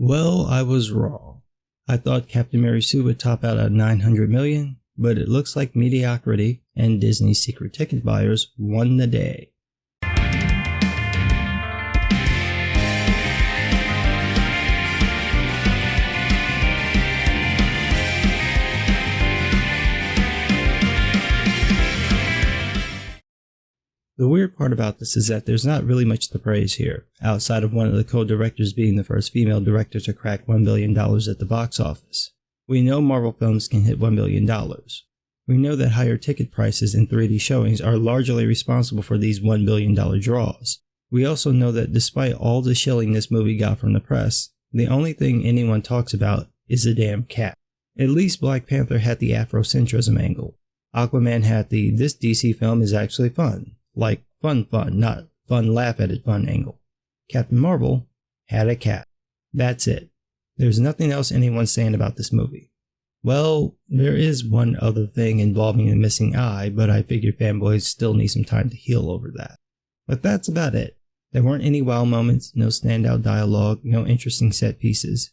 Well, I was wrong. I thought Captain Mary Sue would top out at $900 million, but it looks like mediocrity and Disney's secret ticket buyers won the day. The weird part about this is that there's not really much to praise here, outside of one of the co-directors being the first female director to crack $1 billion at the box office. We know Marvel films can hit $1 billion. We know that higher ticket prices and 3D showings are largely responsible for these $1 billion draws. We also know that despite all the shilling this movie got from the press, the only thing anyone talks about is the damn cat. At least Black Panther had the Afrocentrism angle. Aquaman had the "this DC film is actually fun." Like fun, not fun laugh at it fun angle. Captain Marvel had a cat. That's it. There's nothing else anyone's saying about this movie. Well, there is one other thing involving a missing eye, but I figure fanboys still need some time to heal over that. But that's about it. There weren't any wow moments, no standout dialogue, no interesting set pieces.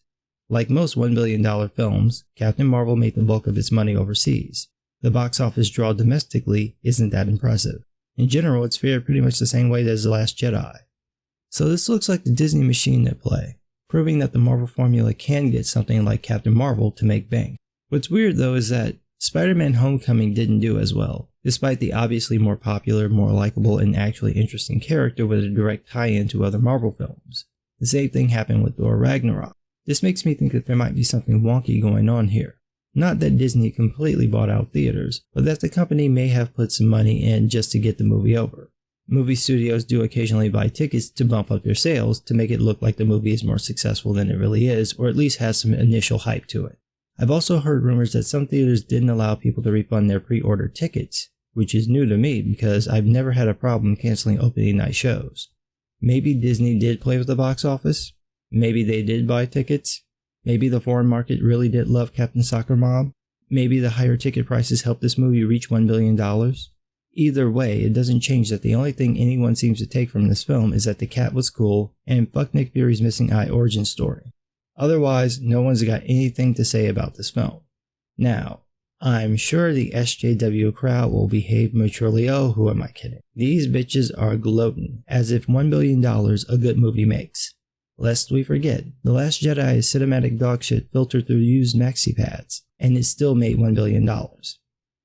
Like most $1 billion films, Captain Marvel made the bulk of its money overseas. The box office draw domestically isn't that impressive. In general, it's fared pretty much the same way as The Last Jedi. So this looks like the Disney machine at play, proving that the Marvel formula can get something like Captain Marvel to make bank. What's weird though is that Spider-Man Homecoming didn't do as well, despite the obviously more popular, more likable, and actually interesting character with a direct tie-in to other Marvel films. The same thing happened with Thor Ragnarok. This makes me think that there might be something wonky going on here. Not that Disney completely bought out theaters, but that the company may have put some money in just to get the movie over. Movie studios do occasionally buy tickets to bump up their sales to make it look like the movie is more successful than it really is, or at least has some initial hype to it. I've also heard rumors that some theaters didn't allow people to refund their pre-ordered tickets, which is new to me because I've never had a problem canceling opening night shows. Maybe Disney did play with the box office? Maybe they did buy tickets? Maybe the foreign market really did love Captain Soccer Mom? Maybe the higher ticket prices helped this movie reach $1 billion? Either way, it doesn't change that the only thing anyone seems to take from this film is that the cat was cool and fuck Nick Fury's missing eye origin story. Otherwise, no one's got anything to say about this film. Now, I'm sure the SJW crowd will behave maturely. Oh, who am I kidding? These bitches are gloating, as if $1 billion a good movie makes. Lest we forget, The Last Jedi is cinematic dogshit filtered through used maxi pads, and it still made $1 billion.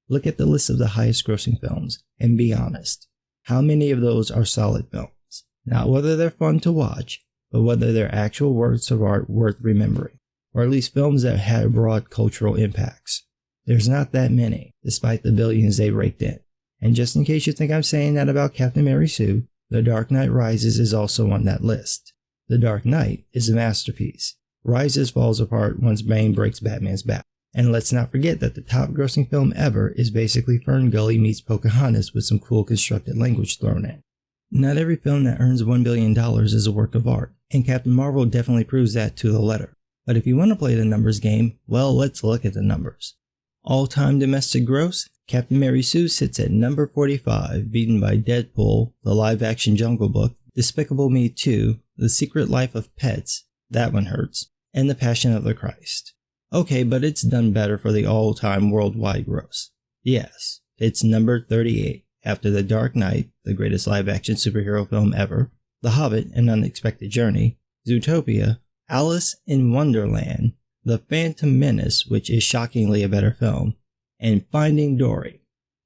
Look at the list of the highest grossing films, and be honest. How many of those are solid films? Not whether they're fun to watch, but whether they're actual works of art worth remembering, or at least films that had broad cultural impacts. There's not that many, despite the billions they raked in. And just in case you think I'm saying that about Captain Mary Sue, The Dark Knight Rises is also on that list. The Dark Knight is a masterpiece. Rises falls apart once Bane breaks Batman's back. And let's not forget that the top grossing film ever is basically Fern Gully meets Pocahontas with some cool constructed language thrown in. Not every film that earns $1 billion is a work of art, and Captain Marvel definitely proves that to the letter. But if you want to play the numbers game, well, let's look at the numbers. All-time domestic gross, Captain Mary Sue sits at number 45, beaten by Deadpool, the live-action Jungle Book, Despicable Me 2, The Secret Life of Pets, that one hurts, and The Passion of the Christ. Okay, but it's done better for the all-time worldwide gross. Yes, it's number 38, after The Dark Knight, the greatest live-action superhero film ever, The Hobbit, An Unexpected Journey, Zootopia, Alice in Wonderland, The Phantom Menace, which is shockingly a better film, and Finding Dory.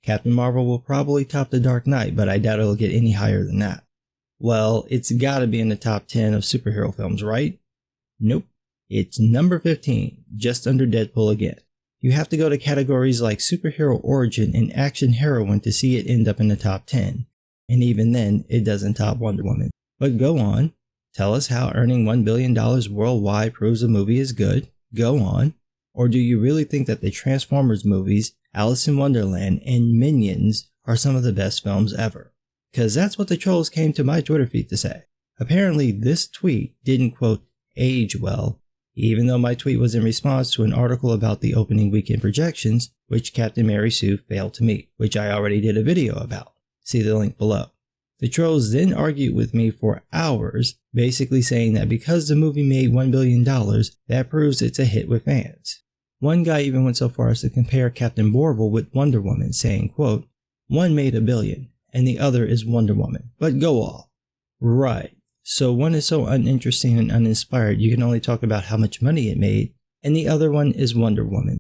Captain Marvel will probably top The Dark Knight, but I doubt it'll get any higher than that. Well, it's gotta be in the top 10 of superhero films, right? Nope. It's number 15, just under Deadpool again. You have to go to categories like superhero origin and action heroine to see it end up in the top 10. And even then, it doesn't top Wonder Woman. But go on. Tell us how earning $1 billion worldwide proves a movie is good. Go on. Or do you really think that the Transformers movies, Alice in Wonderland, and Minions are some of the best films ever? Because that's what the trolls came to my Twitter feed to say. Apparently, this tweet didn't, quote, age well, even though my tweet was in response to an article about the opening weekend projections, which Captain Mary Sue failed to meet, which I already did a video about. See the link below. The trolls then argued with me for hours, basically saying that because the movie made $1 billion, that proves it's a hit with fans. One guy even went so far as to compare Captain Marvel with Wonder Woman, saying, quote, "One made $1 billion, and the other is Wonder Woman, but go off." Right, so one is so uninteresting and uninspired you can only talk about how much money it made, and the other one is Wonder Woman.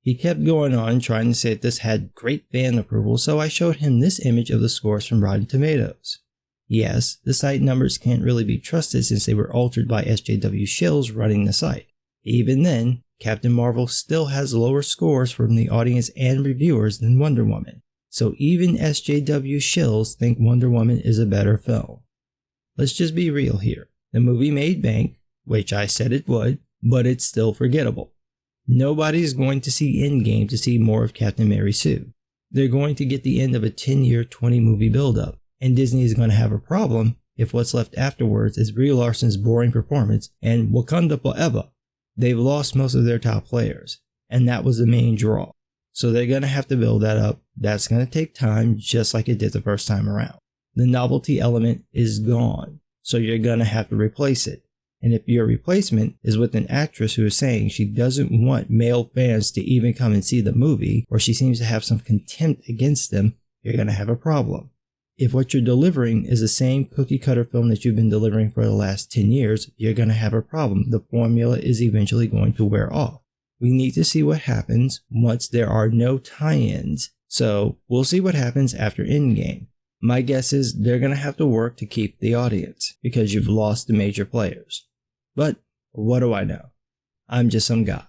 He kept going on trying to say that this had great fan approval, so I showed him this image of the scores from Rotten Tomatoes. Yes, the site numbers can't really be trusted since they were altered by SJW Shills running the site. Even then, Captain Marvel still has lower scores from the audience and reviewers than Wonder Woman, so even SJW Shills think Wonder Woman is a better film. Let's just be real here. The movie made bank, which I said it would, but it's still forgettable. Nobody's going to see Endgame to see more of Captain Mary Sue. They're going to get the end of a 10-year, 20-movie build-up, and Disney is going to have a problem if what's left afterwards is Brie Larson's boring performance and Wakanda Forever. They've lost most of their top players, and that was the main draw. So they're going to have to build that up. That's going to take time, just like it did the first time around. The novelty element is gone, so you're going to have to replace it. And if your replacement is with an actress who is saying she doesn't want male fans to even come and see the movie, or she seems to have some contempt against them, you're going to have a problem. If what you're delivering is the same cookie cutter film that you've been delivering for the last 10 years, you're going to have a problem. The formula is eventually going to wear off. We need to see what happens once there are no tie-ins. So we'll see what happens after Endgame. My guess is they're going to have to work to keep the audience because you've lost the major players. But what do I know? I'm just some guy.